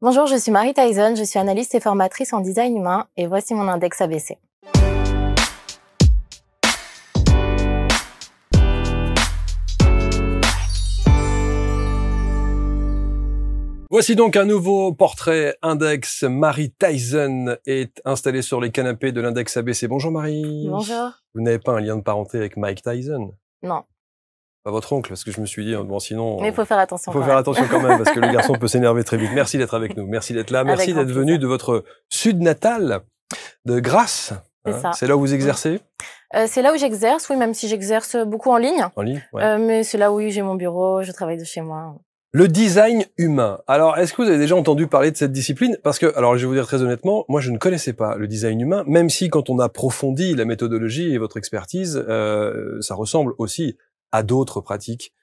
Bonjour, je suis Marie Tyson, je suis analyste et formatrice en design humain et voici mon index ABC. Voici donc un nouveau portrait index. Marie Tyson est installée sur les canapés de l'index ABC. Bonjour Marie. Bonjour. Vous n'avez pas un lien de parenté avec Mike Tyson? Non. Pas votre oncle, parce que je me suis dit, bon sinon... Mais il faut faire attention. Il faut faire attention quand même, parce que le garçon peut s'énerver très vite. Merci d'être avec nous, merci d'être là, merci d'être venu de votre sud natal, de Grasse. C'est là où vous exercez? C'est là où j'exerce, oui, même si j'exerce beaucoup en ligne. En ligne, ouais. Mais c'est là où j'ai mon bureau, je travaille de chez moi. Le design humain. Alors, est-ce que vous avez déjà entendu parler de cette discipline? Parce que, alors, je vais vous dire très honnêtement, moi, je ne connaissais pas le design humain, même si quand on approfondit la méthodologie et votre expertise, ça ressemble aussi à d'autres pratiques,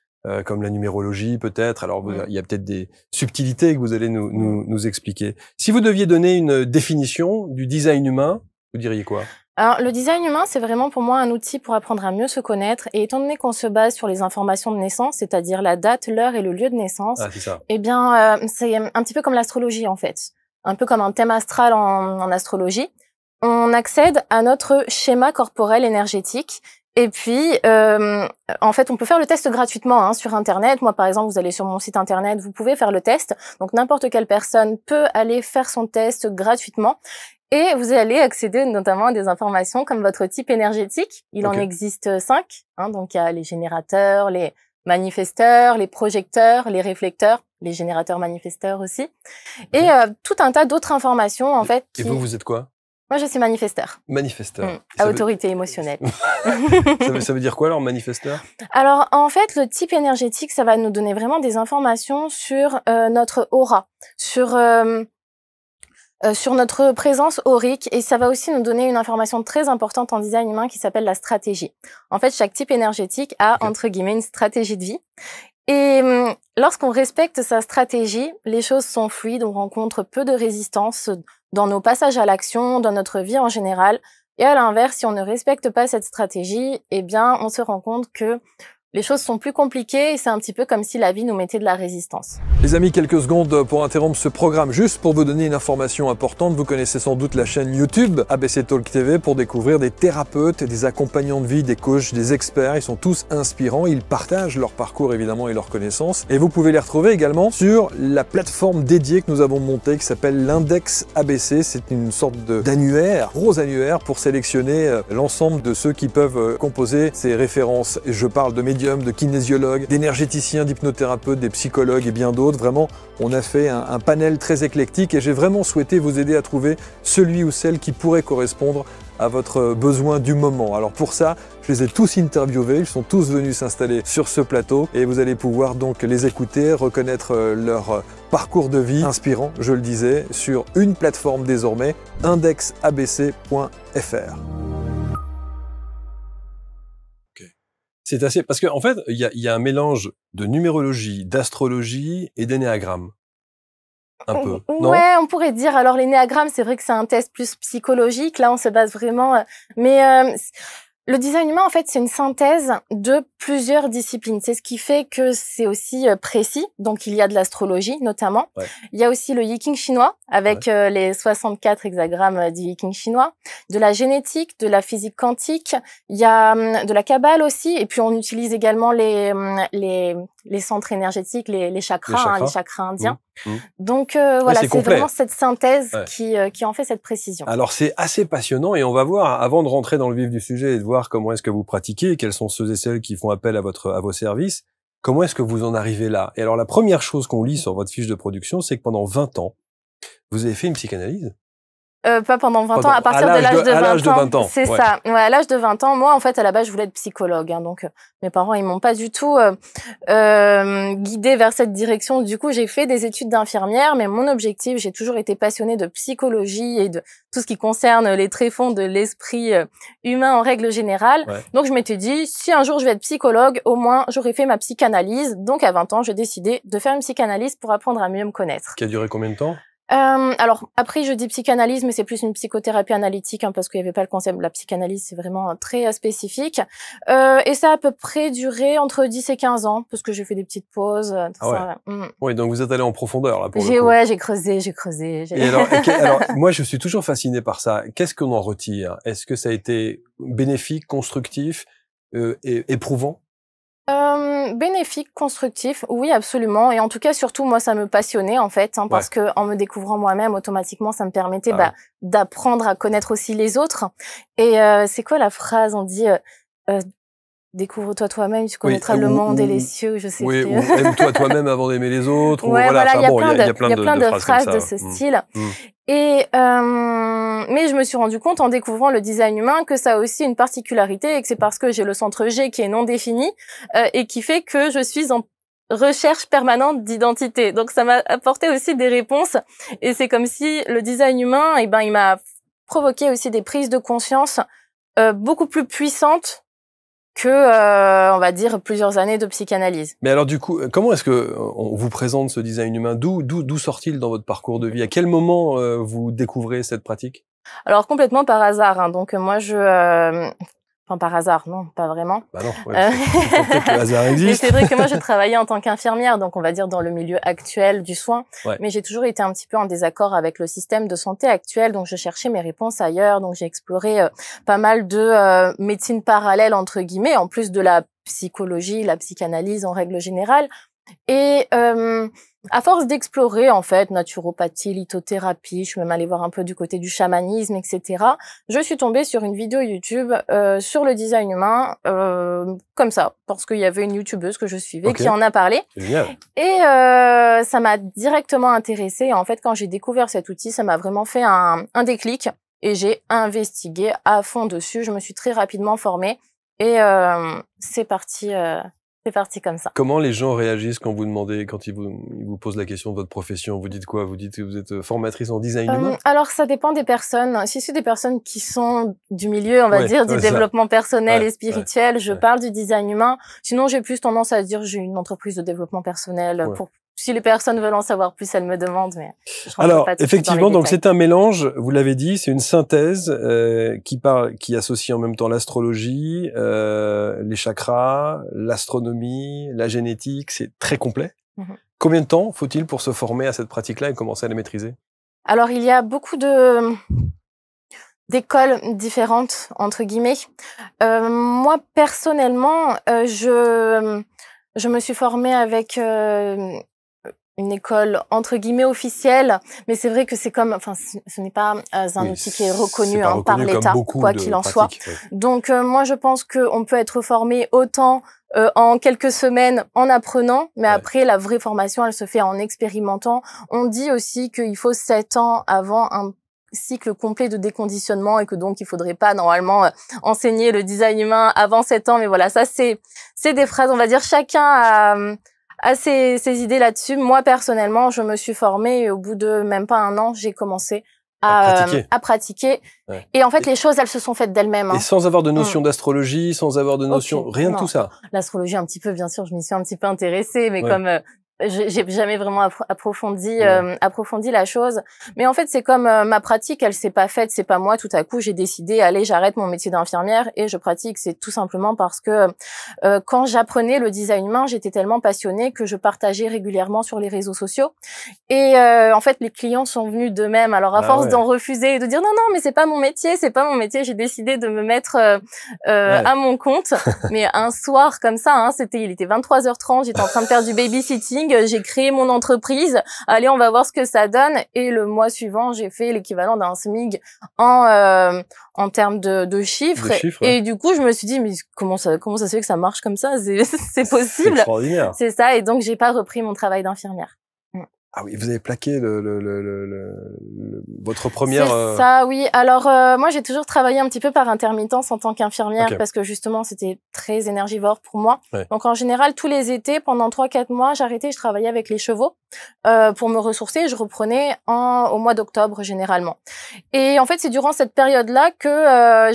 comme la numérologie, peut-être. Alors, il y a peut-être des subtilités que vous allez nous expliquer. Si vous deviez donner une définition du design humain, vous diriez quoi? Alors, le design humain, c'est vraiment pour moi un outil pour apprendre à mieux se connaître. Et étant donné qu'on se base sur les informations de naissance, c'est-à-dire la date, l'heure et le lieu de naissance, eh bien, c'est un petit peu comme l'astrologie, en fait. Un peu comme un thème astral en astrologie. On accède à notre schéma corporel énergétique. Et puis, en fait, on peut faire le test gratuitement sur Internet. Moi, par exemple, vous allez sur mon site Internet, vous pouvez faire le test. Donc, n'importe quelle personne peut aller faire son test gratuitement. Et vous allez accéder notamment à des informations comme votre type énergétique. Il en existe 5. Donc, il y a les générateurs, les manifesteurs, les projecteurs, les réflecteurs, les générateurs manifesteurs aussi. Et tout un tas d'autres informations, en fait. Et vous êtes quoi? Moi, je suis manifesteur. Manifesteur. À autorité émotionnelle. Ça veut dire quoi, alors, manifesteur? Alors, en fait, le type énergétique, ça va nous donner vraiment des informations sur notre aura, sur notre présence aurique, et ça va aussi nous donner une information très importante en design humain qui s'appelle la stratégie. En fait, chaque type énergétique a, entre guillemets, une stratégie de vie. Et lorsqu'on respecte sa stratégie, les choses sont fluides, on rencontre peu de résistance dans nos passages à l'action, dans notre vie en général. Et à l'inverse, si on ne respecte pas cette stratégie, eh bien, on se rend compte que les choses sont plus compliquées et c'est un petit peu comme si la vie nous mettait de la résistance. Les amis, quelques secondes pour interrompre ce programme, juste pour vous donner une information importante. Vous connaissez sans doute la chaîne YouTube ABC Talk TV pour découvrir des thérapeutes, des accompagnants de vie, des coachs, des experts. Ils sont tous inspirants, ils partagent leur parcours évidemment et leurs connaissances. Et vous pouvez les retrouver également sur la plateforme dédiée que nous avons montée qui s'appelle l'Index ABC. C'est une sorte d'annuaire, gros annuaire pour sélectionner l'ensemble de ceux qui peuvent composer ces références. Et je parle de médiums, de kinésiologues, d'énergéticiens, d'hypnothérapeutes, des psychologues et bien d'autres. Vraiment, on a fait un panel très éclectique et j'ai vraiment souhaité vous aider à trouver celui ou celle qui pourrait correspondre à votre besoin du moment. Alors pour ça, je les ai tous interviewés, ils sont tous venus s'installer sur ce plateau et vous allez pouvoir donc les écouter, reconnaître leur parcours de vie inspirant, je le disais, sur une plateforme désormais, indexabc.fr. C'est assez... Parce qu'en fait, il y a un mélange de numérologie, d'astrologie et d'énéagramme. Un peu, non? Ouais, on pourrait dire. Alors, l'énéagramme, c'est vrai que c'est un test plus psychologique. Là, on se base vraiment... le design humain, en fait, c'est une synthèse de plusieurs disciplines. C'est ce qui fait que c'est aussi précis. Donc, il y a de l'astrologie, notamment. Il y a aussi le Yiking chinois, avec les 64 hexagrammes du Yiking chinois. De la génétique, de la physique quantique. Il y a de la kabbale aussi. Et puis, on utilise également les centres énergétiques, les chakras, les chakras indiens. Donc, voilà, c'est vraiment cette synthèse qui en fait cette précision. Alors, c'est assez passionnant et on va voir, avant de rentrer dans le vif du sujet et de voir comment est-ce que vous pratiquez, quels sont ceux et celles qui font appel à vos services, comment est-ce que vous en arrivez là? Et alors, la première chose qu'on lit sur votre fiche de production, c'est que pendant 20 ans, vous avez fait une psychanalyse? Pas pendant 20 ans, à partir de l'âge de 20 ans. C'est ça. Ouais, à l'âge de 20 ans, moi, en fait, à la base, je voulais être psychologue. Donc, mes parents, ils m'ont pas du tout guidée vers cette direction. Du coup, j'ai fait des études d'infirmière, mais mon objectif, j'ai toujours été passionnée de psychologie et de tout ce qui concerne les tréfonds de l'esprit humain en règle générale. Donc, je m'étais dit, si un jour je vais être psychologue, au moins, j'aurais fait ma psychanalyse. Donc, à 20 ans, j'ai décidé de faire une psychanalyse pour apprendre à mieux me connaître. Qui a duré combien de temps? Alors après, je dis psychanalyse, mais c'est plus une psychothérapie analytique, hein, parce qu'il n'y avait pas le concept de la psychanalyse, c'est vraiment très spécifique. Et ça a à peu près duré entre 10 et 15 ans, parce que j'ai fait des petites pauses. Tout ça. Oui, donc vous êtes allé en profondeur là pour le coup. Ouais, j'ai creusé. Et alors, moi, je suis toujours fasciné par ça. Qu'est-ce qu'on en retire? Est-ce que ça a été bénéfique, constructif, et éprouvant? Bénéfique, constructif, oui, absolument. Et en tout cas, surtout, moi, ça me passionnait, en fait, hein, parce que en me découvrant moi-même, automatiquement, ça me permettait d'apprendre à connaître aussi les autres. Et c'est quoi la phrase? On dit découvre-toi toi-même, tu connaîtras le monde et les cieux, je sais plus. Oui, ou aime-toi toi-même avant d'aimer les autres. Ouais, voilà, il y a plein de phrases comme ça. de ce style. Et mais je me suis rendu compte en découvrant le design humain que ça a aussi une particularité et que c'est parce que j'ai le centre G qui est non défini et qui fait que je suis en recherche permanente d'identité. Donc ça m'a apporté aussi des réponses et c'est comme si le design humain, il m'a provoqué aussi des prises de conscience beaucoup plus puissantes que, on va dire, plusieurs années de psychanalyse. Mais alors du coup, comment est-ce que on vous présente ce design humain? D'où sort-il dans votre parcours de vie? À quel moment vous découvrez cette pratique? Alors complètement par hasard. Hein. Donc moi enfin par hasard, non, pas vraiment. Bah non, peut-être que le hasard existe. Mais c'est vrai que moi je travaillais en tant qu'infirmière, donc on va dire dans le milieu actuel du soin. Mais j'ai toujours été un petit peu en désaccord avec le système de santé actuel, donc je cherchais mes réponses ailleurs. Donc j'ai exploré pas mal de médecine parallèle entre guillemets, en plus de la psychologie, la psychanalyse en règle générale. Et à force d'explorer, en fait, naturopathie, lithothérapie, je suis même allée voir un peu du côté du chamanisme, etc. Je suis tombée sur une vidéo YouTube sur le design humain, comme ça, parce qu'il y avait une youtubeuse que je suivais qui en a parlé. Génial. Et ça m'a directement intéressée. Et en fait, quand j'ai découvert cet outil, ça m'a vraiment fait un déclic. Et j'ai investigué à fond dessus. Je me suis très rapidement formée. Et c'est parti... C'est parti comme ça. Comment les gens réagissent quand vous demandez, quand ils vous posent la question de votre profession? Vous dites quoi? Vous dites que vous êtes formatrice en design humain? Alors, ça dépend des personnes. Si c'est des personnes qui sont du milieu, on va dire, du développement personnel et spirituel, je parle du design humain. Sinon, j'ai plus tendance à dire j'ai une entreprise de développement personnel. Si les personnes veulent en savoir plus, elles me demandent. Mais alors, effectivement, donc c'est un mélange, vous l'avez dit, c'est une synthèse qui associe en même temps l'astrologie, les chakras, l'astronomie, la génétique, c'est très complet. Combien de temps faut-il pour se former à cette pratique-là et commencer à la maîtriser? Alors, il y a beaucoup d'écoles différentes, entre guillemets. Moi, personnellement, je me suis formée avec une école entre guillemets officielle, mais c'est vrai que c'est comme, enfin, ce n'est pas un outil qui est reconnu par l'État, quoi qu'il en soit. Donc moi, je pense qu'on peut être formé autant en quelques semaines en apprenant, mais après la vraie formation, elle se fait en expérimentant. On dit aussi qu'il faut 7 ans avant un cycle complet de déconditionnement et que donc il faudrait pas normalement enseigner le design humain avant 7 ans. Mais voilà, ça c'est des phrases, on va dire, chacun a ses idées là-dessus. Moi, personnellement, je me suis formée et au bout de même pas un an, j'ai commencé à pratiquer. Et en fait, les choses, elles se sont faites d'elles-mêmes. Et sans avoir de notion d'astrologie, sans avoir de notion, rien de tout ça. L'astrologie, un petit peu, bien sûr, je m'y suis un petit peu intéressée, mais comme j'ai jamais vraiment approfondi la chose. Mais en fait, c'est comme ma pratique, elle s'est pas faite, c'est pas moi. Tout à coup, j'ai décidé, allez, j'arrête mon métier d'infirmière et je pratique. C'est tout simplement parce que quand j'apprenais le design humain, j'étais tellement passionnée que je partageais régulièrement sur les réseaux sociaux. Et en fait, les clients sont venus d'eux-mêmes. Alors à force d'en refuser et de dire non, mais c'est pas mon métier, j'ai décidé de me mettre à mon compte. Mais un soir comme ça, il était 23h30, j'étais en train de faire du babysitting. J'ai créé mon entreprise. Allez, on va voir ce que ça donne. Et le mois suivant, j'ai fait l'équivalent d'un SMIC en termes de chiffres. Et du coup, je me suis dit, mais comment ça se fait que ça marche comme ça? C'est possible. C'est extraordinaire. C'est ça. Et donc, j'ai pas repris mon travail d'infirmière. Ah oui, vous avez plaqué votre première... C'est ça, oui. Alors, moi, j'ai toujours travaillé un petit peu par intermittence en tant qu'infirmière parce que justement, c'était très énergivore pour moi. Donc, en général, tous les étés, pendant 3-4 mois, j'arrêtais, je travaillais avec les chevaux pour me ressourcer et je reprenais au mois d'octobre, généralement. Et en fait, c'est durant cette période-là que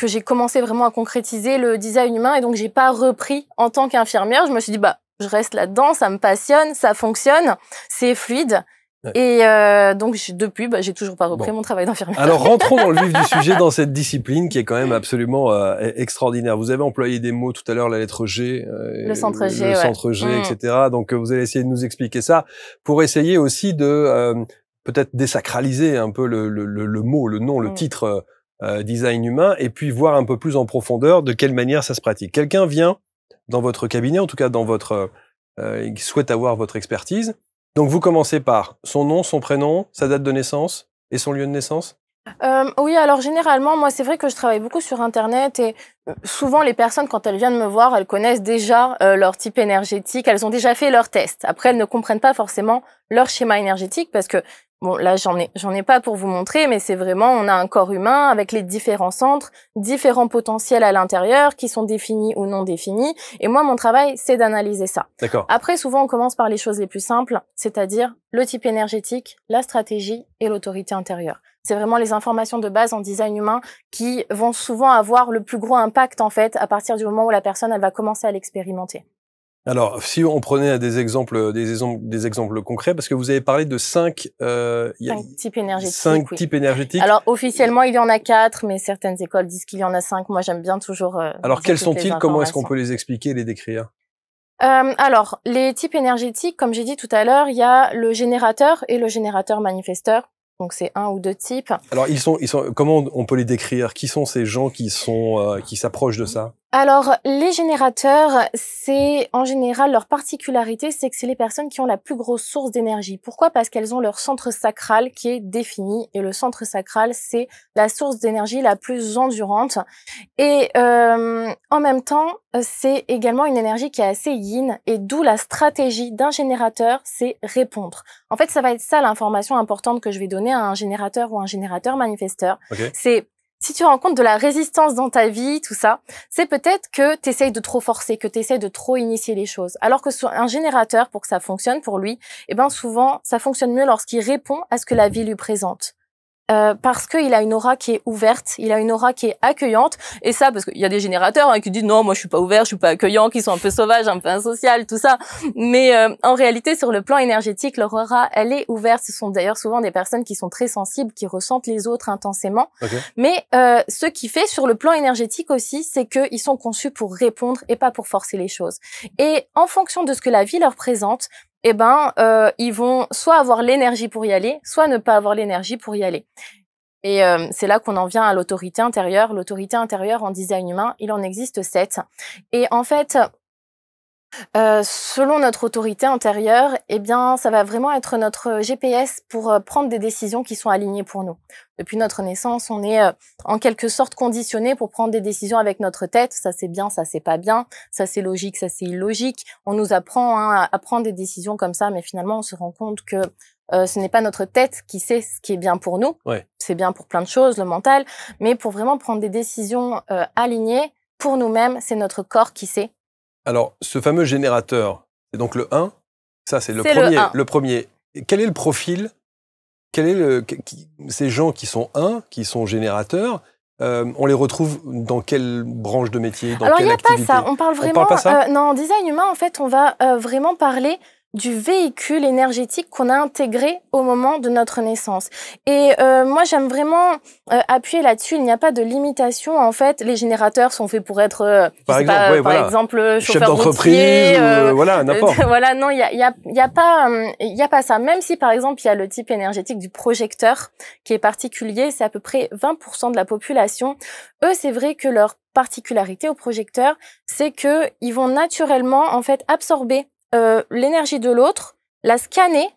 j'ai commencé vraiment à concrétiser le design humain et donc, j'ai pas repris en tant qu'infirmière. Je me suis dit, je reste là-dedans, ça me passionne, ça fonctionne, c'est fluide. Ouais. Et donc depuis, j'ai toujours pas repris mon travail d'infirmière. Alors rentrons dans le vif du sujet, dans cette discipline qui est quand même absolument extraordinaire. Vous avez employé des mots tout à l'heure, la lettre G, le centre G, le centre G, etc. Donc vous allez essayer de nous expliquer ça pour essayer aussi de peut-être désacraliser un peu le mot, le nom, le titre design humain, et puis voir un peu plus en profondeur de quelle manière ça se pratique. Quelqu'un vient dans votre cabinet, en tout cas dans votre qui souhaite avoir votre expertise. Donc, vous commencez par son nom, son prénom, sa date de naissance et son lieu de naissance? Oui, alors généralement, moi, c'est vrai que je travaille beaucoup sur Internet et souvent, les personnes, quand elles viennent me voir, elles connaissent déjà leur type énergétique, elles ont déjà fait leur test. Après, elles ne comprennent pas forcément leur schéma énergétique parce que, bon, là, j'en ai pas pour vous montrer, mais c'est vraiment, on a un corps humain avec les différents centres, différents potentiels à l'intérieur qui sont définis ou non définis. Et moi, mon travail, c'est d'analyser ça. D'accord. Après, souvent, on commence par les choses les plus simples, c'est-à-dire le type énergétique, la stratégie et l'autorité intérieure. C'est vraiment les informations de base en design humain qui vont souvent avoir le plus gros impact, en fait, à partir du moment où la personne, elle va commencer à l'expérimenter. Alors, si on prenait des exemples concrets, parce que vous avez parlé de 5 types énergétiques. 5 types énergétiques. Alors, officiellement, il y en a 4, mais certaines écoles disent qu'il y en a 5. Moi, j'aime bien toujours. Alors, quels sont-ils? Comment est-ce qu'on peut les expliquer et les décrire? Alors, les types énergétiques, comme j'ai dit tout à l'heure, il y a le générateur et le générateur manifesteur. Donc, c'est 1 ou 2 types. Alors, ils sont, comment on peut les décrire? Qui sont ces gens qui s'approchent de ça? Alors, les générateurs, c'est en général leur particularité, c'est que c'est les personnes qui ont la plus grosse source d'énergie. Pourquoi? Parce qu'elles ont leur centre sacral qui est défini. Et le centre sacral, c'est la source d'énergie la plus endurante. Et en même temps, c'est également une énergie qui est assez yin. Et d'où la stratégie d'un générateur, c'est répondre. En fait, ça va être ça l'information importante que je vais donner à un générateur ou un générateur manifesteur. Okay. C'est si tu rencontres de la résistance dans ta vie, tout ça, c'est peut-être que tu essayes de trop forcer, que tu essayes de trop initier les choses. Alors que sur un générateur, pour que ça fonctionne pour lui, eh ben souvent, ça fonctionne mieux lorsqu'il répond à ce que la vie lui présente. Parce qu'il a une aura qui est ouverte, il a une aura qui est accueillante, et ça, parce qu'il y a des générateurs qui disent non, moi je suis pas ouvert, je suis pas accueillant, qui sont un peu sauvages, un peu insociales, tout ça. Mais en réalité, sur le plan énergétique, leur aura, elle est ouverte. Ce sont d'ailleurs souvent des personnes qui sont très sensibles, qui ressentent les autres intensément. Okay. Mais ce qui fait sur le plan énergétique aussi, c'est qu'ils sont conçus pour répondre et pas pour forcer les choses. Et en fonction de ce que la vie leur présente, eh ben, ils vont soit avoir l'énergie pour y aller, soit ne pas avoir l'énergie pour y aller. Et c'est là qu'on en vient à l'autorité intérieure. L'autorité intérieure en design humain, il en existe 7. Et en fait, selon notre autorité intérieure, eh bien, ça va vraiment être notre GPS pour prendre des décisions qui sont alignées pour nous. Depuis notre naissance, on est en quelque sorte conditionné pour prendre des décisions avec notre tête. Ça c'est bien, ça c'est pas bien, ça c'est logique, ça c'est illogique. On nous apprend à prendre des décisions comme ça, mais finalement on se rend compte que ce n'est pas notre tête qui sait ce qui est bien pour nous. Ouais. C'est bien pour plein de choses, le mental, mais pour vraiment prendre des décisions alignées pour nous-mêmes, c'est notre corps qui sait. Alors, ce fameux générateur, c'est donc le 1. Ça, c'est le premier. Le premier. Quel est le profil? Ces gens qui sont 1, qui sont générateurs, on les retrouve dans quelle branche de métier, dans Alors, quelle activité? Alors, il n'y a pas ça. On parle vraiment... parle pas ça non, en design humain, en fait, on va vraiment parler du véhicule énergétique qu'on a intégré au moment de notre naissance. Et moi, j'aime vraiment appuyer là-dessus. Il n'y a pas de limitation. En fait, les générateurs sont faits pour être, par exemple, chauffeur d'entreprise, voilà, n'importe. Voilà, non, il y a pas ça. Même si, par exemple, il y a le type énergétique du projecteur qui est particulier, c'est à peu près 20% de la population. Eux, c'est vrai que leur particularité aux projecteurs, c'est que ils vont naturellement, en fait, absorber l'énergie de l'autre, la scanner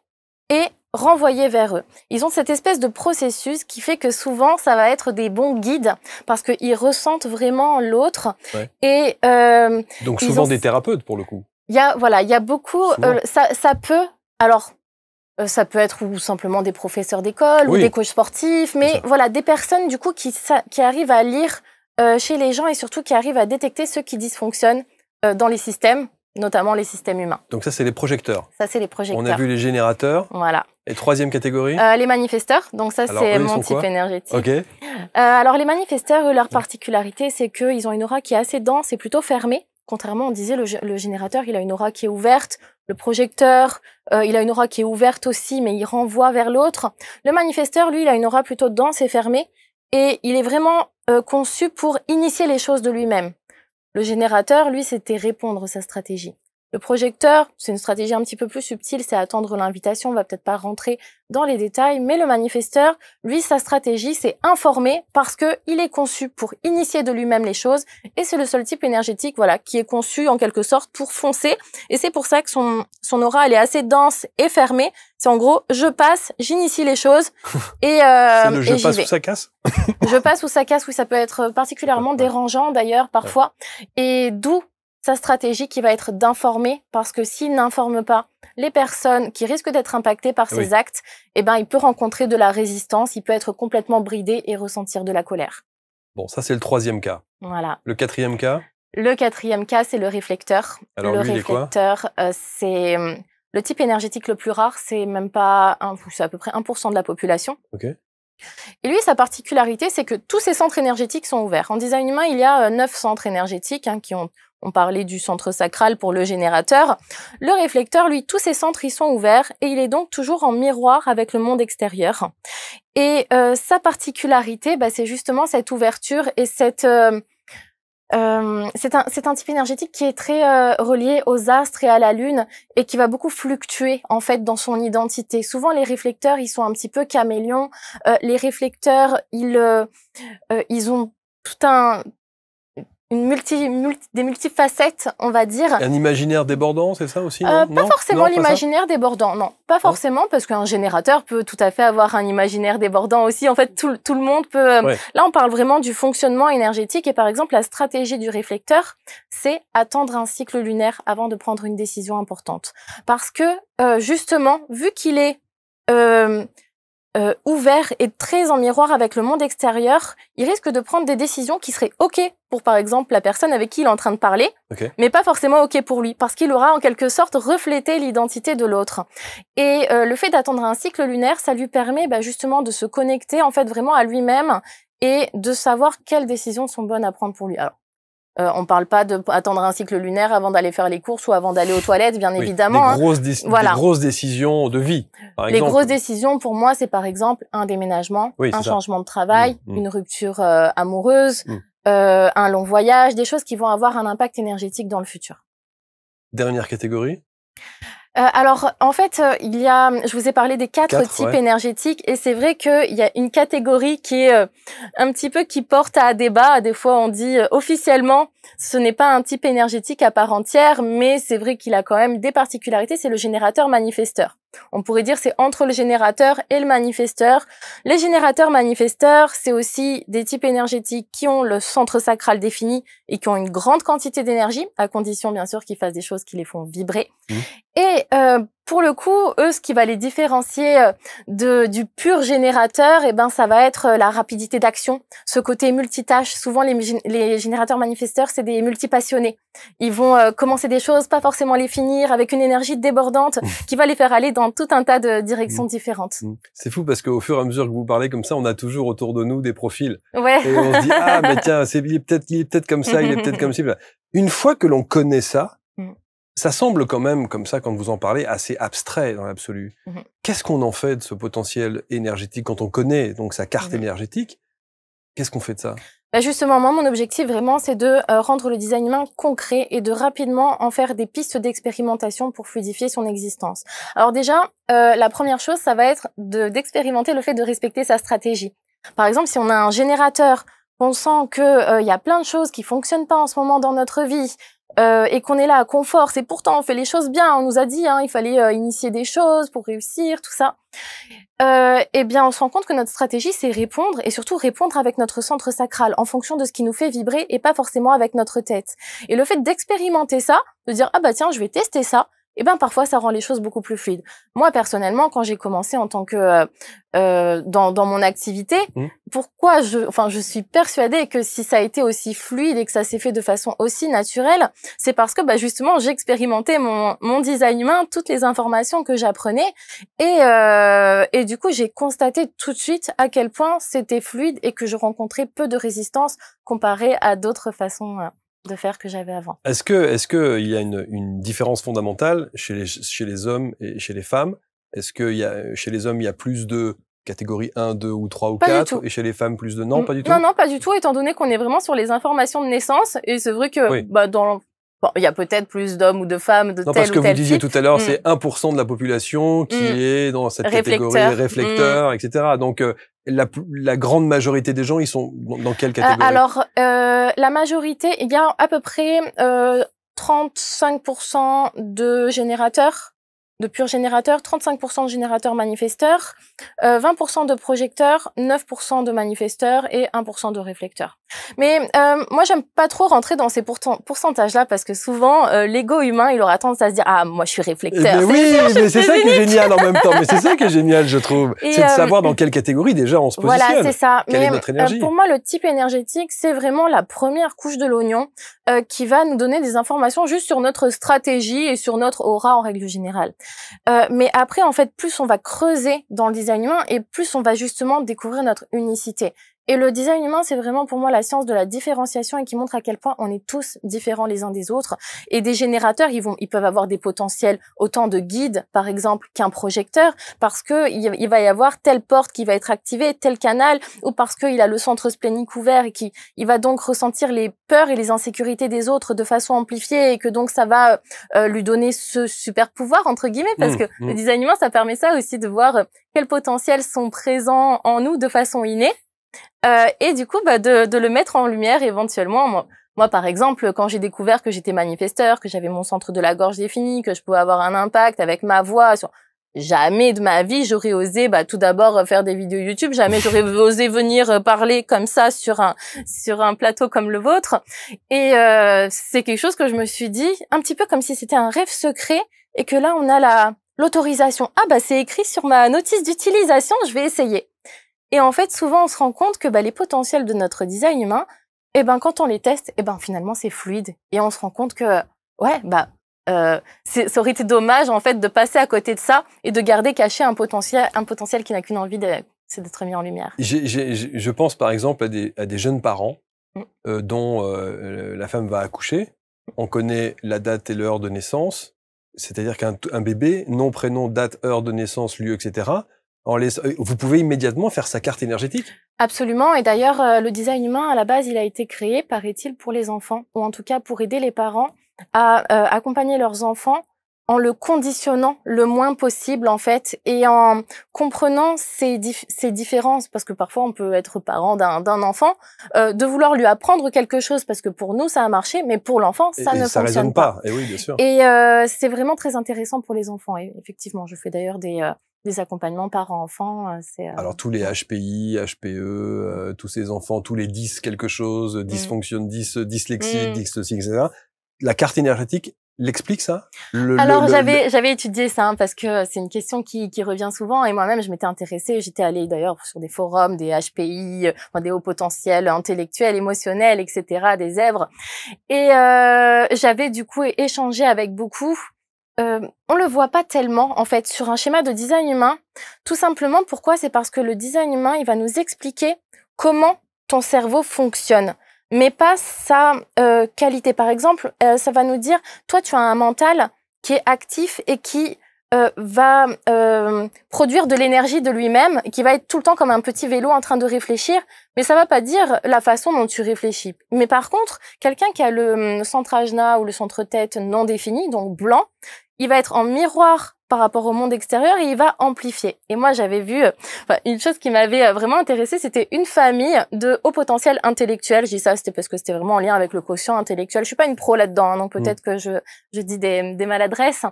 et renvoyer vers eux. Ils ont cette espèce de processus qui fait que souvent, ça va être des bons guides parce qu'ils ressentent vraiment l'autre. Ouais. Et donc souvent des thérapeutes pour le coup. Il y a beaucoup. Ça peut. Alors. Ça peut être ou simplement des professeurs d'école ou des coachs sportifs, mais voilà, des personnes du coup qui arrivent à lire chez les gens et surtout qui arrivent à détecter ceux qui dysfonctionnent dans les systèmes, notamment les systèmes humains. Donc ça, c'est les projecteurs. Ça, c'est les projecteurs. On a vu les générateurs. Voilà. Et troisième catégorie? Les manifesteurs. Donc ça, c'est mon type énergétique. Okay. Alors les manifesteurs, leur particularité, c'est qu'ils ont une aura qui est assez dense et plutôt fermée. Contrairement, on disait, le générateur, il a une aura qui est ouverte. Le projecteur, il a une aura qui est ouverte aussi, mais il renvoie vers l'autre. Le manifesteur, lui, il a une aura plutôt dense et fermée. Et il est vraiment conçu pour initier les choses de lui-même. Le générateur, lui, c'était répondre sa stratégie. Le projecteur, c'est une stratégie un petit peu plus subtile, c'est attendre l'invitation, on va peut-être pas rentrer dans les détails, mais le manifesteur, lui, sa stratégie, c'est informer parce que il est conçu pour initier de lui-même les choses et c'est le seul type énergétique, voilà, qui est conçu en quelque sorte pour foncer et c'est pour ça que son aura, elle est assez dense et fermée. C'est en gros, je passe, j'initie les choses et c'est le je passe ou ça casse. Je passe ou ça casse, oui, ça peut être particulièrement dérangeant d'ailleurs parfois et d'où sa stratégie qui va être d'informer, parce que s'il n'informe pas les personnes qui risquent d'être impactées par ses actes, eh ben, il peut rencontrer de la résistance, il peut être complètement bridé et ressentir de la colère. Bon, ça, c'est le 3e cas. Voilà. Le 4e cas? Le 4e cas, c'est le réflecteur. Alors, le lui, réflecteur, c'est le type énergétique le plus rare, c'est même pas c'est à peu près 1% de la population. Ok. Et lui, sa particularité, c'est que tous ses centres énergétiques sont ouverts. En design humain, il y a 9 centres énergétiques qui on parlait du centre sacral pour le générateur. Le réflecteur, lui, tous ses centres, ils sont ouverts et il est donc toujours en miroir avec le monde extérieur. Et sa particularité, c'est justement cette ouverture et c'est un type énergétique qui est très relié aux astres et à la lune et qui va beaucoup fluctuer en fait dans son identité. Souvent les réflecteurs, ils sont un petit peu caméléons. Les réflecteurs, ils ont tout des multifacettes, on va dire. Un imaginaire débordant, c'est ça aussi? Pas forcément l'imaginaire débordant, non. Pas forcément, parce qu'un générateur peut tout à fait avoir un imaginaire débordant aussi. En fait, tout le monde peut... Là, on parle vraiment du fonctionnement énergétique. Et par exemple, la stratégie du réflecteur, c'est attendre un cycle lunaire avant de prendre une décision importante. Parce que, justement, vu qu'il est... ouvert et très en miroir avec le monde extérieur, il risque de prendre des décisions qui seraient OK pour, par exemple, la personne avec qui il est en train de parler, mais pas forcément OK pour lui, parce qu'il aura en quelque sorte reflété l'identité de l'autre. Et le fait d'attendre un cycle lunaire, ça lui permet justement de se connecter en fait vraiment à lui-même et de savoir quelles décisions sont bonnes à prendre pour lui. Alors, on parle pas d'attendre un cycle lunaire avant d'aller faire les courses ou avant d'aller aux toilettes, bien évidemment. Des grosses décisions de vie, par exemple. Les grosses décisions, pour moi, c'est par exemple un déménagement, un changement de travail, une rupture amoureuse, un long voyage, des choses qui vont avoir un impact énergétique dans le futur. Dernière catégorie? Alors, en fait, je vous ai parlé des 4 types énergétiques et c'est vrai qu'il y a une catégorie qui est un petit peu qui porte à débat. Des fois, on dit officiellement, ce n'est pas un type énergétique à part entière, mais c'est vrai qu'il a quand même des particularités. C'est le générateur manifesteur. On pourrait dire c'est entre le générateur et le manifesteur. Les générateurs manifesteurs, c'est aussi des types énergétiques qui ont le centre sacral défini et qui ont une grande quantité d'énergie, à condition bien sûr qu'ils fassent des choses qui les font vibrer. Et pour le coup, eux, ce qui va les différencier du pur générateur, ça va être la rapidité d'action, ce côté multitâche. Souvent, les générateurs manifesteurs, c'est des multipassionnés. Ils vont commencer des choses, pas forcément les finir, avec une énergie débordante qui va les faire aller dans tout un tas de directions différentes. C'est fou parce qu'au fur et à mesure que vous parlez comme ça, on a toujours autour de nous des profils. Ouais. Et on se dit, ah, mais tiens, il est peut-être comme ça, il est peut-être comme ça. Une fois que l'on connaît ça, ça semble quand même, comme ça, quand vous en parlez, assez abstrait dans l'absolu. Qu'est-ce qu'on en fait de ce potentiel énergétique quand on connaît donc sa carte énergétique? Qu'est-ce qu'on fait de ça? Justement, moi, mon objectif vraiment, c'est de rendre le design humain concret et de rapidement en faire des pistes d'expérimentation pour fluidifier son existence. Alors déjà, la première chose, ça va être d'expérimenter le fait de respecter sa stratégie. Par exemple, si on a un générateur, on sent que y a plein de choses qui fonctionnent pas en ce moment dans notre vie, et qu'on est là à confort, c'est pourtant on fait les choses bien, on nous a dit il fallait initier des choses pour réussir, tout ça. On se rend compte que notre stratégie c'est répondre et surtout répondre avec notre centre sacral en fonction de ce qui nous fait vibrer et pas forcément avec notre tête. Et le fait d'expérimenter ça, de dire tiens, je vais tester ça, parfois ça rend les choses beaucoup plus fluides. Moi personnellement, quand j'ai commencé en tant que dans mon activité, pourquoi je suis persuadée que si ça a été aussi fluide et que ça s'est fait de façon aussi naturelle, c'est parce que justement j'expérimentais mon design humain, toutes les informations que j'apprenais et du coup j'ai constaté tout de suite à quel point c'était fluide et que je rencontrais peu de résistance comparé à d'autres façons de faire que j'avais avant. Est-ce que il y a une différence fondamentale chez les hommes et chez les femmes? Est-ce que chez les hommes, il y a plus de catégorie 1, 2 ou 3 ou 4, et chez les femmes plus de... Non, pas du tout? Non, pas du tout, étant donné qu'on est vraiment sur les informations de naissance, et c'est vrai que il y a peut-être plus d'hommes ou de femmes de tel ou tel type. Non, parce que vous disiez tout à l'heure, c'est 1% de la population qui est dans cette catégorie réflecteur, etc. Donc, la grande majorité des gens, ils sont dans quelle catégorie? Alors, la majorité, il y a à peu près 35% de générateurs, de purs générateurs, 35% de générateurs manifesteurs, 20% de projecteurs, 9% de manifesteurs et 1% de réflecteurs. Mais moi, j'aime pas trop rentrer dans ces pourcentages-là parce que souvent, l'ego humain, il aura tendance à se dire « Ah, moi, je suis réflecteur. » Mais mais c'est ça qui est génial en même temps. Mais c'est ça qui est génial, je trouve. C'est de savoir dans quelle catégorie, déjà, on se positionne. Voilà, c'est ça. Quelle est notre énergie. Pour moi, le type énergétique, c'est vraiment la première couche de l'oignon qui va nous donner des informations juste sur notre stratégie et sur notre aura en règle générale. Mais après, en fait, plus on va creuser dans le design humain et plus on va justement découvrir notre unicité. Et le design humain, c'est vraiment pour moi la science de la différenciation et qui montre à quel point on est tous différents les uns des autres. Et des générateurs, ils peuvent avoir des potentiels autant de guides, par exemple, qu'un projecteur, parce que il va y avoir telle porte qui va être activée, tel canal, ou parce qu'il a le centre splénique ouvert et il va donc ressentir les peurs et les insécurités des autres de façon amplifiée et que donc ça va lui donner ce super pouvoir, entre guillemets, parce que le design humain, ça permet ça aussi de voir quels potentiels sont présents en nous de façon innée. Et du coup, de le mettre en lumière éventuellement. Moi, par exemple, quand j'ai découvert que j'étais manifesteur, que j'avais mon centre de la gorge défini, que je pouvais avoir un impact avec ma voix jamais de ma vie, j'aurais osé, tout d'abord faire des vidéos YouTube. Jamais j'aurais osé venir parler comme ça sur un plateau comme le vôtre. Et c'est quelque chose que je me suis dit, un petit peu comme si c'était un rêve secret et que là, on a l'autorisation. Ah, c'est écrit sur ma notice d'utilisation, je vais essayer. Et en fait, souvent, on se rend compte que les potentiels de notre design humain, quand on les teste, finalement, c'est fluide. Et on se rend compte que, ça aurait été dommage, en fait, de passer à côté de ça et de garder caché un potentiel qui n'a qu'une envie, c'est d'être mis en lumière. Je pense, par exemple, à des jeunes parents dont la femme va accoucher. On connaît la date et l'heure de naissance. C'est-à-dire qu'un bébé, nom, prénom, date, heure de naissance, lieu, etc., vous pouvez immédiatement faire sa carte énergétique? Absolument. Et d'ailleurs, le design humain, à la base, il a été créé, paraît-il, pour les enfants, ou en tout cas pour aider les parents à accompagner leurs enfants en le conditionnant le moins possible, en fait, et en comprenant ces différences, parce que parfois on peut être parent d'un enfant, de vouloir lui apprendre quelque chose, parce que pour nous, ça a marché, mais pour l'enfant, ça ne fonctionne pas. Et oui, bien sûr. Et c'est vraiment très intéressant pour les enfants. Et effectivement, je fais d'ailleurs des accompagnements parents-enfants. Alors, tous les HPI, HPE, tous ces enfants, tous les 10 quelque chose, dysfonction 10, dyslexique, dyslexique, etc. La carte énergétique l'explique ça? Alors, j'avais étudié ça, parce que c'est une question qui revient souvent, et moi-même, je m'étais intéressée. J'étais allée d'ailleurs sur des forums, des HPI, des hauts potentiels intellectuels, émotionnels, etc., des zèbres. Et j'avais du coup échangé avec beaucoup. On le voit pas tellement, en fait, sur un schéma de design humain. Tout simplement, pourquoi? C'est parce que le design humain, il va nous expliquer comment ton cerveau fonctionne, mais pas sa qualité. Par exemple, ça va nous dire, toi, tu as un mental qui est actif et qui va produire de l'énergie de lui-même, qui va être tout le temps comme un petit vélo en train de réfléchir, mais ça va pas dire la façon dont tu réfléchis. Mais par contre, quelqu'un qui a le centre ajna ou le centre tête non défini, donc blanc, il va être en miroir par rapport au monde extérieur et il va amplifier. Et moi, j'avais vu une chose qui m'avait vraiment intéressée, c'était une famille de haut potentiel intellectuel. Je dis ça, c'était parce que c'était vraiment en lien avec le quotient intellectuel. Je suis pas une pro là-dedans, donc peut-être que je dis des maladresses.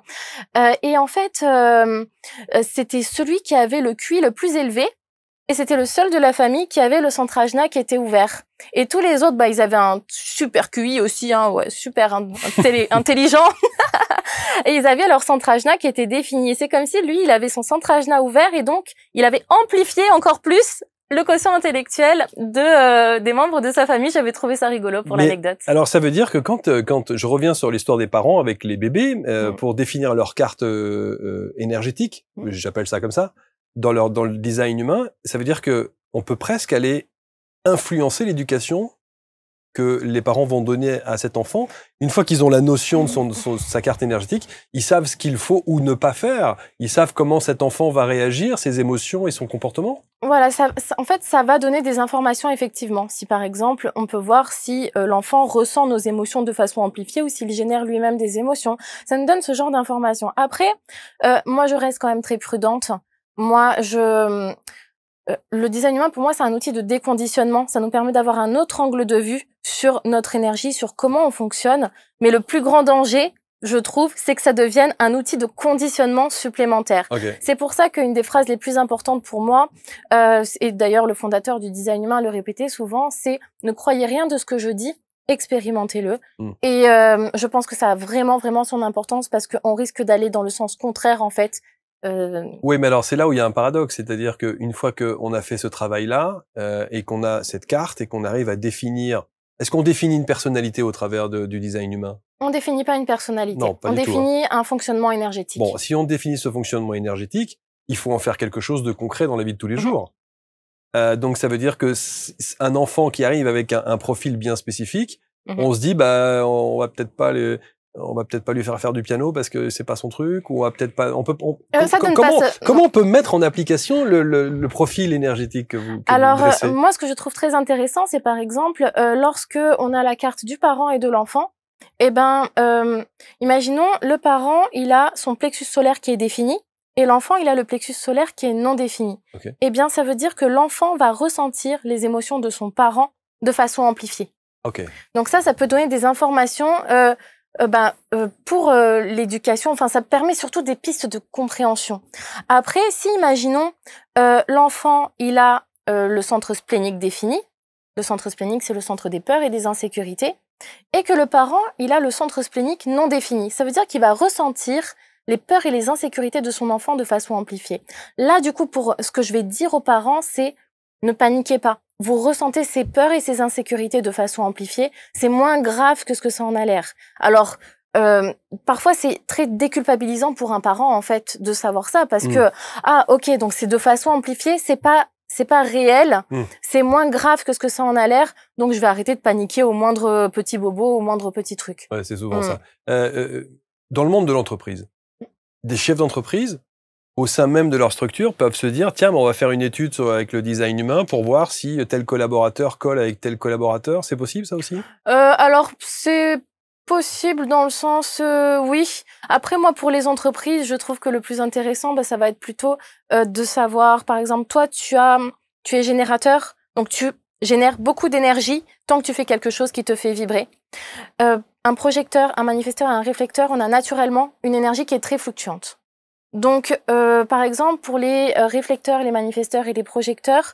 Et en fait, c'était celui qui avait le QI le plus élevé. Et c'était le seul de la famille qui avait le centre ajna qui était ouvert. Et tous les autres, ils avaient un super QI aussi, super intelligent. Et ils avaient leur centre ajna qui était défini. Et c'est comme si lui, il avait son centre ajna ouvert et donc il avait amplifié encore plus le quotient intellectuel des membres de sa famille. J'avais trouvé ça rigolo pour l'anecdote. Alors ça veut dire que quand je reviens sur l'histoire des parents avec les bébés, pour définir leur carte énergétique, j'appelle ça comme ça, dans le design humain, ça veut dire que on peut presque aller influencer l'éducation que les parents vont donner à cet enfant, une fois qu'ils ont la notion de sa carte énergétique, ils savent ce qu'il faut ou ne pas faire. Ils savent comment cet enfant va réagir, ses émotions et son comportement. Voilà, en fait, ça va donner des informations effectivement. Si par exemple, on peut voir si l'enfant ressent nos émotions de façon amplifiée ou s'il génère lui-même des émotions. Ça nous donne ce genre d'informations. Après, moi, je reste quand même très prudente. Moi, le design humain, pour moi, c'est un outil de déconditionnement. Ça nous permet d'avoir un autre angle de vue sur notre énergie, sur comment on fonctionne. Mais le plus grand danger, je trouve, c'est que ça devienne un outil de conditionnement supplémentaire. Okay. C'est pour ça qu'une des phrases les plus importantes pour moi, et d'ailleurs le fondateur du design humain le répétait souvent, c'est « Ne croyez rien de ce que je dis, expérimentez-le ». Et je pense que ça a vraiment, vraiment son importance parce qu'on risque d'aller dans le sens contraire, en fait. Oui, mais alors c'est là où il y a un paradoxe, c'est-à-dire qu'une fois qu'on a fait ce travail-là et qu'on a cette carte et qu'on arrive à définir... Est-ce qu'on définit une personnalité au travers du design humain? On définit pas une personnalité. Non, pas on du définit tout, un fonctionnement énergétique. Bon, si on définit ce fonctionnement énergétique, il faut en faire quelque chose de concret dans la vie de tous les jours. Donc ça veut dire que un enfant qui arrive avec un profil bien spécifique, on se dit bah on va peut-être pas lui faire du piano parce que c'est pas son truc, ou on va peut-être pas. Comment on peut mettre en application le profil énergétique que vous dressez? Moi, ce que je trouve très intéressant, c'est par exemple lorsque on a la carte du parent et de l'enfant. Imaginons le parent, il a son plexus solaire qui est défini et l'enfant, il a le plexus solaire qui est non défini. Okay. Ça veut dire que l'enfant va ressentir les émotions de son parent de façon amplifiée. Okay. Donc ça peut donner des informations pour l'éducation. Enfin, ça permet surtout des pistes de compréhension. Après, si imaginons l'enfant, il a le centre splénique défini. Le centre splénique, c'est le centre des peurs et des insécurités. Et que le parent, il a le centre splénique non défini. Ça veut dire qu'il va ressentir les peurs et les insécurités de son enfant de façon amplifiée. Là, du coup, pour ce que je vais dire aux parents, c'est ne paniquez pas. Vous ressentez ces peurs et ces insécurités de façon amplifiée. C'est moins grave que ce que ça en a l'air. Alors, parfois, c'est très déculpabilisant pour un parent, en fait, de savoir ça, parce que, ok, donc c'est de façon amplifiée, c'est pas réel, c'est moins grave que ce que ça en a l'air, donc je vais arrêter de paniquer au moindre petit bobo, au moindre petit truc. Ouais, c'est souvent ça. Dans le monde de l'entreprise, des chefs d'entreprise, au sein même de leur structure, peuvent se dire, tiens, on va faire une étude avec le design humain pour voir si tel collaborateur colle avec tel collaborateur. C'est possible, ça aussi? Alors, c'est possible dans le sens, oui. Après, moi, pour les entreprises, je trouve que le plus intéressant, ça va être plutôt de savoir, par exemple, toi, tu es générateur, donc tu génères beaucoup d'énergie tant que tu fais quelque chose qui te fait vibrer. Un projecteur, un manifesteur et un réflecteur, on a naturellement une énergie qui est très fluctuante. Donc, par exemple, pour les réflecteurs, les manifesteurs et les projecteurs,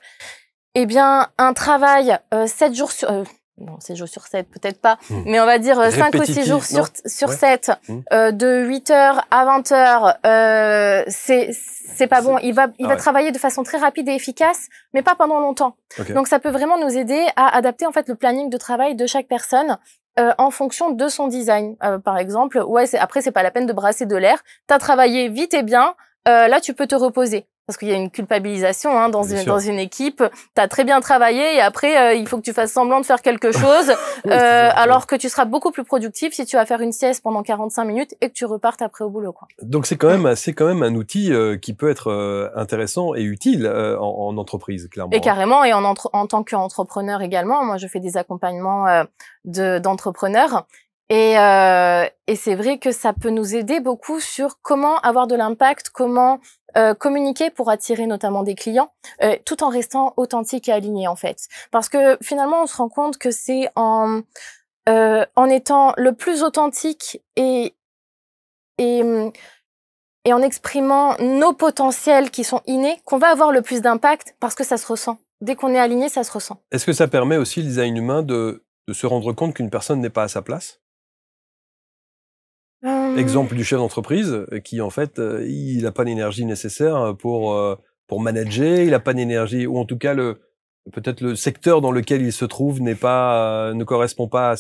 un travail 7 jours sur... non, 7 jours sur 7, peut-être pas, mais on va dire 5 ou 6 jours sur 7, de 8h à 20h, c'est pas bon. Il va travailler de façon très rapide et efficace, mais pas pendant longtemps. Okay. Donc, ça peut vraiment nous aider à adapter, en fait, le planning de travail de chaque personne en fonction de son design. Par exemple, après, c'est pas la peine de brasser de l'air. T'as travaillé vite et bien, là, tu peux te reposer. Parce qu'il y a une culpabilisation dans une équipe. T'as très bien travaillé et après, il faut que tu fasses semblant de faire quelque chose, alors que tu seras beaucoup plus productif si tu vas faire une sieste pendant 45 minutes et que tu repartes après au boulot, quoi. Donc c'est quand même un outil qui peut être intéressant et utile en entreprise, clairement. Et carrément, et en tant qu'entrepreneur également. Moi, je fais des accompagnements d'entrepreneurs. Et c'est vrai que ça peut nous aider beaucoup sur comment avoir de l'impact, comment communiquer pour attirer notamment des clients, tout en restant authentique et aligné, en fait. Parce que finalement, on se rend compte que c'est en étant le plus authentique et en exprimant nos potentiels qui sont innés qu'on va avoir le plus d'impact, parce que ça se ressent. Dès qu'on est aligné, ça se ressent. Est-ce que ça permet aussi, le design humain, de se rendre compte qu'une personne n'est pas à sa place ? Exemple du chef d'entreprise qui, en fait, il n'a pas l'énergie nécessaire pour manager, il n'a pas d'énergie, ou en tout cas, peut-être le secteur dans lequel il se trouve ne correspond pas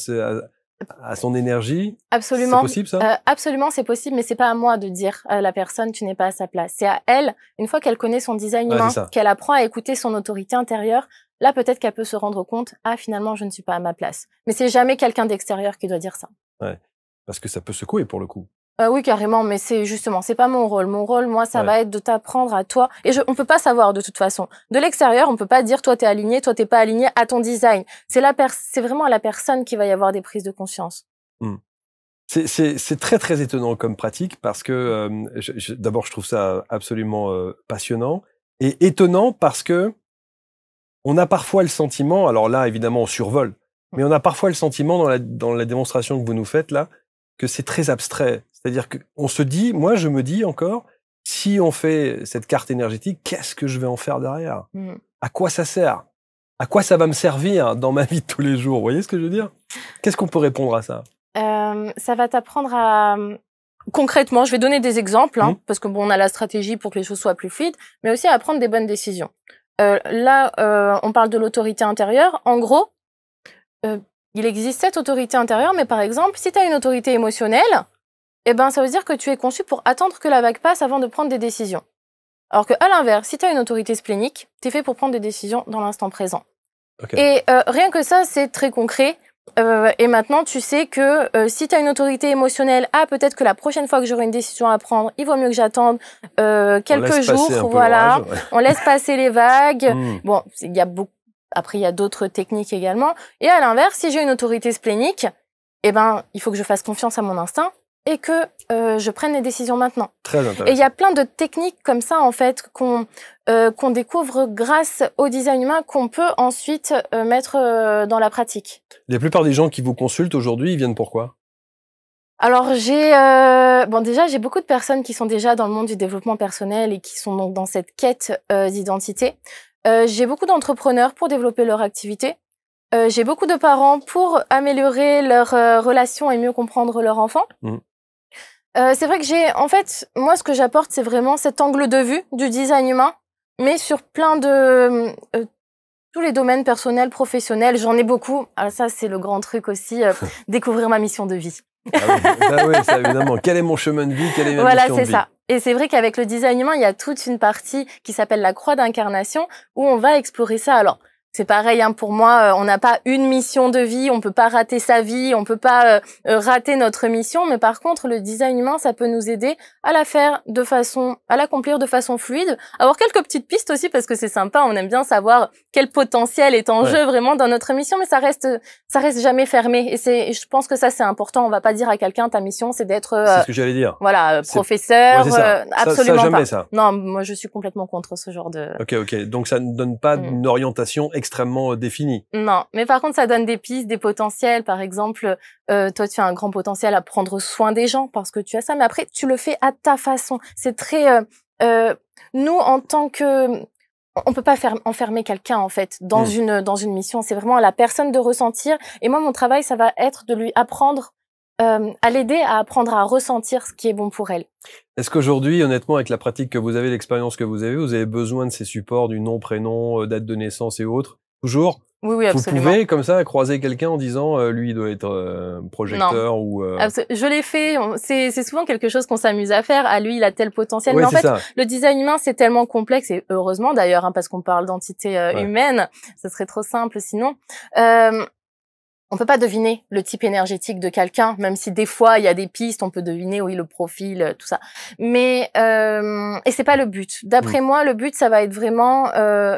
à son énergie. Absolument. C'est possible, ça? Absolument, c'est possible, mais c'est pas à moi de dire à la personne, tu n'es pas à sa place. C'est à elle, une fois qu'elle connaît son design humain, qu'elle apprend à écouter son autorité intérieure, là, peut-être qu'elle peut se rendre compte, ah, finalement, je ne suis pas à ma place. Mais c'est jamais quelqu'un d'extérieur qui doit dire ça. Ouais. Parce que ça peut secouer pour le coup. Oui, carrément, mais c'est justement, c'est pas mon rôle. Mon rôle, moi, ça va être de t'apprendre à toi. Et on peut pas savoir de toute façon. De l'extérieur, on peut pas dire toi t'es aligné, toi t'es pas aligné à ton design. C'est vraiment à la personne qui va y avoir des prises de conscience. C'est très très étonnant comme pratique parce que d'abord je trouve ça absolument passionnant et étonnant parce que on a parfois le sentiment, alors là évidemment on survole, mais on a parfois le sentiment dans la démonstration que vous nous faites là que c'est très abstrait. C'est-à-dire que on se dit, moi je me dis encore, si on fait cette carte énergétique, qu'est-ce que je vais en faire derrière? À quoi ça sert? À quoi ça va me servir dans ma vie de tous les jours? Vous voyez ce que je veux dire? Qu'est-ce qu'on peut répondre à ça? Ça va t'apprendre à... Concrètement, je vais donner des exemples, parce que bon, on a la stratégie pour que les choses soient plus fluides, mais aussi à prendre des bonnes décisions. Là, on parle de l'autorité intérieure. En gros, il existe cette autorité intérieure, mais par exemple, si tu as une autorité émotionnelle, eh ben, ça veut dire que tu es conçu pour attendre que la vague passe avant de prendre des décisions. Alors que, à l'inverse, si tu as une autorité splénique, tu es fait pour prendre des décisions dans l'instant présent. Okay. Et rien que ça, c'est très concret. Et maintenant, tu sais que si tu as une autorité émotionnelle, peut-être que la prochaine fois que j'aurai une décision à prendre, il vaut mieux que j'attende quelques jours, voilà. On laisse passer les vagues. Bon, il y a beaucoup. Après, il y a d'autres techniques également. Et à l'inverse, si j'ai une autorité splénique, eh ben, il faut que je fasse confiance à mon instinct et que je prenne les décisions maintenant. Très intéressant. Et il y a plein de techniques comme ça, en fait, qu'on découvre grâce au design humain, qu'on peut ensuite mettre dans la pratique. La plupart des gens qui vous consultent aujourd'hui, ils viennent pourquoi? Alors, déjà, j'ai beaucoup de personnes qui sont déjà dans le monde du développement personnel et qui sont donc dans cette quête d'identité. J'ai beaucoup d'entrepreneurs pour développer leur activité. J'ai beaucoup de parents pour améliorer leur relation et mieux comprendre leur enfant. C'est vrai que moi, ce que j'apporte, c'est vraiment cet angle de vue du design humain, mais sur plein de tous les domaines personnels, professionnels. J'en ai beaucoup. Alors ça, c'est le grand truc aussi, découvrir ma mission de vie. Oui, ça évidemment. Quel est mon chemin de vie? Quelle est ma mission de vie? Voilà, c'est ça. Et c'est vrai qu'avec le design humain, il y a toute une partie qui s'appelle la croix d'incarnation où on va explorer ça. Alors, c'est pareil, pour moi, on n'a pas une mission de vie, on peut pas rater sa vie, on peut pas rater notre mission, mais par contre, le design humain, ça peut nous aider à l'accomplir de façon fluide, avoir quelques petites pistes aussi parce que c'est sympa, on aime bien savoir quel potentiel est en jeu vraiment dans notre mission, mais ça reste jamais fermé et je pense que ça c'est important, on va pas dire à quelqu'un ta mission c'est d'être c'est ce que j'allais dire. Voilà, professeur, absolument ça, pas. Ça. Non, moi je suis complètement contre ce genre de OK, donc ça ne donne pas une orientation extrêmement définie. Non, mais par contre, ça donne des pistes, des potentiels. Par exemple, toi, tu as un grand potentiel à prendre soin des gens parce que tu as ça, mais après, tu le fais à ta façon. C'est très... nous, en tant que... On peut pas enfermer quelqu'un, en fait, dans une mission. C'est vraiment à la personne de ressentir. Et moi, mon travail, ça va être de lui apprendre, à l'aider à apprendre à ressentir ce qui est bon pour elle. Est-ce qu'aujourd'hui, honnêtement, avec la pratique que vous avez, l'expérience que vous avez besoin de ces supports du nom, prénom, date de naissance et autres? Toujours? Oui, absolument. Vous pouvez, comme ça, croiser quelqu'un en disant, lui, il doit être projecteur non. ou... Je l'ai fait. C'est souvent quelque chose qu'on s'amuse à faire. Ah, lui, il a tel potentiel. Mais en fait, le design humain, c'est tellement complexe, et heureusement d'ailleurs, parce qu'on parle d'entité humaine. Ce serait trop simple sinon. On peut pas deviner le type énergétique de quelqu'un, même si des fois il y a des pistes, on peut deviner le profil, tout ça. Mais et c'est pas le but. D'après moi, le but ça va être vraiment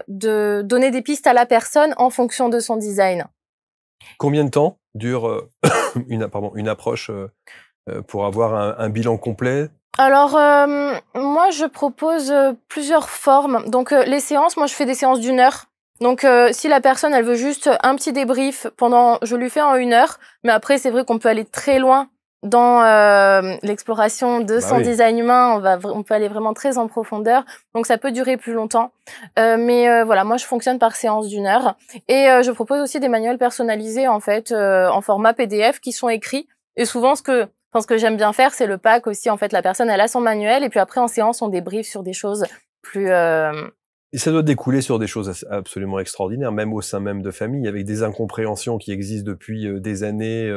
de donner des pistes à la personne en fonction de son design. Combien de temps dure une approche pour avoir un bilan complet? Alors moi je propose plusieurs formes. Donc les séances, moi je fais des séances d'1 heure. Donc, si la personne, elle veut juste un petit débrief je lui fais en 1 heure. Mais après, c'est vrai qu'on peut aller très loin dans l'exploration de son design humain. On peut aller vraiment très en profondeur. Donc, ça peut durer plus longtemps. Mais voilà, moi, je fonctionne par séance d'1 heure. Et je propose aussi des manuels personnalisés, en fait, en format PDF qui sont écrits. Et souvent, ce que j'aime bien faire, c'est le pack aussi. En fait, la personne, elle a son manuel. Et puis après, en séance, on débriefe sur des choses plus... Et ça doit découler sur des choses absolument extraordinaires, même au sein même de familles, avec des incompréhensions qui existent depuis des années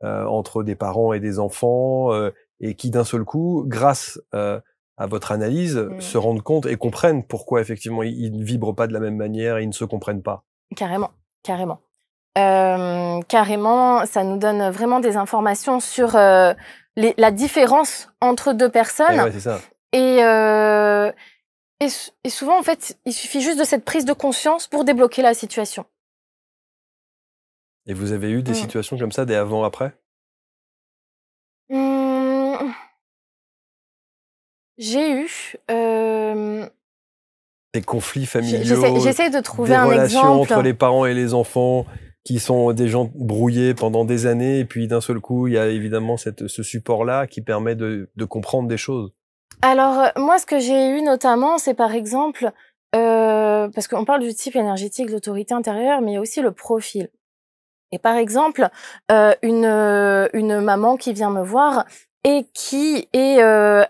entre des parents et des enfants, et qui d'un seul coup, grâce à votre analyse, se rendent compte et comprennent pourquoi effectivement ils ne vibrent pas de la même manière et ils ne se comprennent pas. Carrément, carrément. Carrément, ça nous donne vraiment des informations sur la différence entre deux personnes. Ouais, c'est ça. Et souvent, en fait, il suffit juste de cette prise de conscience pour débloquer la situation. Et vous avez eu des situations comme ça, des avant-après? J'ai eu... Des conflits familiaux, j'essaie de trouver un relations exemple. entre les parents et les enfants qui sont des gens brouillés pendant des années, et puis d'un seul coup, il y a évidemment ce support-là qui permet de comprendre des choses. Alors, moi, ce que j'ai eu notamment, c'est par exemple, parce qu'on parle du type énergétique de l'autorité intérieure, mais il y a aussi le profil. Et par exemple, une maman qui vient me voir et qui est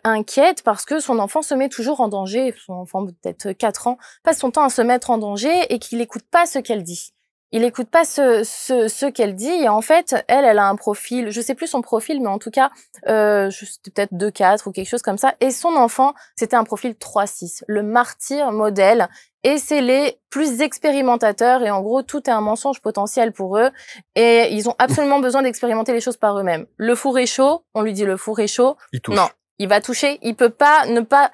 inquiète parce que son enfant se met toujours en danger, son enfant peut-être 4 ans, passe son temps à se mettre en danger et qu'il n'écoute pas ce qu'elle dit. Il écoute pas ce qu'elle dit, et en fait, elle a un profil, je sais plus son profil, mais en tout cas, c'était peut-être 2-4 ou quelque chose comme ça, et son enfant, c'était un profil 3-6, le martyr modèle, et c'est les plus expérimentateurs, et en gros, tout est un mensonge potentiel pour eux, et ils ont absolument besoin d'expérimenter les choses par eux-mêmes. Le four est chaud, on lui dit le four est chaud, il touche. Non, il va toucher, il peut pas ne pas...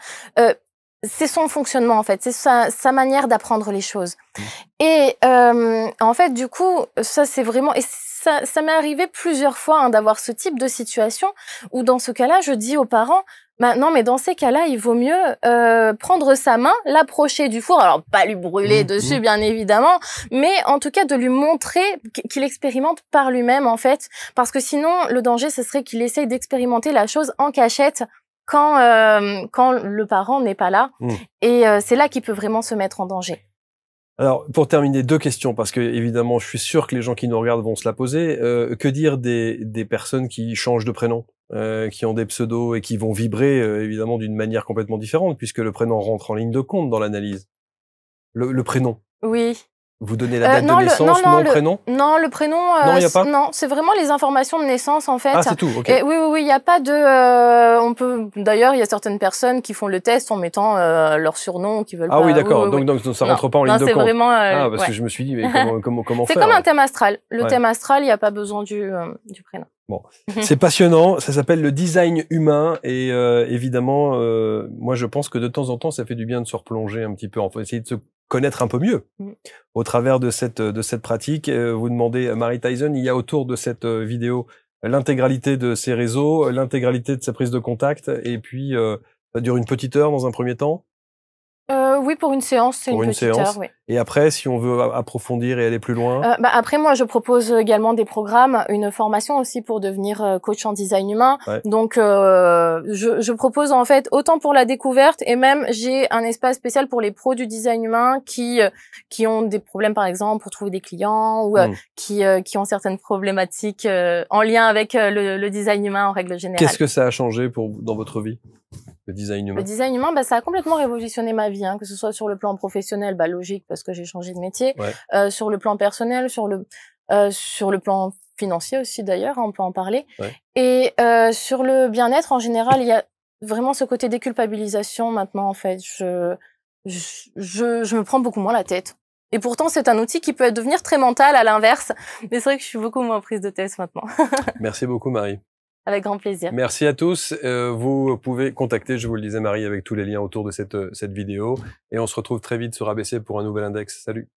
c'est son fonctionnement, en fait, c'est sa manière d'apprendre les choses. Et en fait, du coup, ça c'est vraiment... Et ça m'est arrivé plusieurs fois d'avoir ce type de situation où dans ce cas-là, je dis aux parents, bah, non, mais dans ces cas-là, il vaut mieux prendre sa main, l'approcher du four, alors pas lui brûler dessus, bien évidemment, mais en tout cas de lui montrer qu'il expérimente par lui-même, en fait, parce que sinon, le danger, ce serait qu'il essaye d'expérimenter la chose en cachette quand le parent n'est pas là, et c'est là qu'il peut vraiment se mettre en danger. Alors, pour terminer, 2 questions, parce que évidemment, je suis sûr que les gens qui nous regardent vont se la poser. Que dire des personnes qui changent de prénom, qui ont des pseudos et qui vont vibrer évidemment d'une manière complètement différente, puisque le prénom rentre en ligne de compte dans l'analyse. Le prénom. Oui. Vous donnez la date de naissance, nom, prénom? Non, le prénom, non, y a pas? Non, c'est vraiment les informations de naissance, en fait. Ah, c'est tout, ok. Et oui, il n'y a pas de... on peut... D'ailleurs, il y a certaines personnes qui font le test en mettant leur surnom, qui veulent pas... Ah oui, d'accord, donc ça rentre pas en ligne de compte. Non, c'est vraiment... parce que je me suis dit, mais comment faire? C'est comme un thème astral. Le thème astral, il n'y a pas besoin du prénom. Bon, c'est passionnant, ça s'appelle le design humain, et évidemment, moi je pense que de temps en temps, ça fait du bien de se replonger un petit peu, enfin essayer de se connaître un peu mieux au travers de cette pratique. Vous demandez à Marie Tyson, il y a autour de cette vidéo l'intégralité de ses réseaux, l'intégralité de sa prise de contact, et puis ça dure une petite heure dans un premier temps. Oui, pour une séance, c'est une petite heure, oui. Et après, si on veut approfondir et aller plus loin? Après, moi, je propose également des programmes, une formation aussi pour devenir coach en design humain. Ouais. Donc, je propose en fait autant pour la découverte, et même j'ai un espace spécial pour les pros du design humain qui ont des problèmes, par exemple, pour trouver des clients, ou qui ont certaines problématiques en lien avec le design humain en règle générale. Qu'est-ce que ça a changé dans votre vie? Le design humain. Le design humain, ça a complètement révolutionné ma vie, que ce soit sur le plan professionnel, logique parce que j'ai changé de métier, sur le plan personnel, sur le plan financier aussi d'ailleurs, on peut en parler, et sur le bien-être en général, il y a vraiment ce côté déculpabilisation maintenant en fait. Je me prends beaucoup moins la tête. Et pourtant, c'est un outil qui peut devenir très mental à l'inverse, mais c'est vrai que je suis beaucoup moins prise de tête maintenant. Merci beaucoup Marie. Avec grand plaisir. Merci à tous. Vous pouvez contacter, je vous le disais Marie, avec tous les liens autour de cette vidéo. Et on se retrouve très vite sur ABC pour un nouvel index. Salut.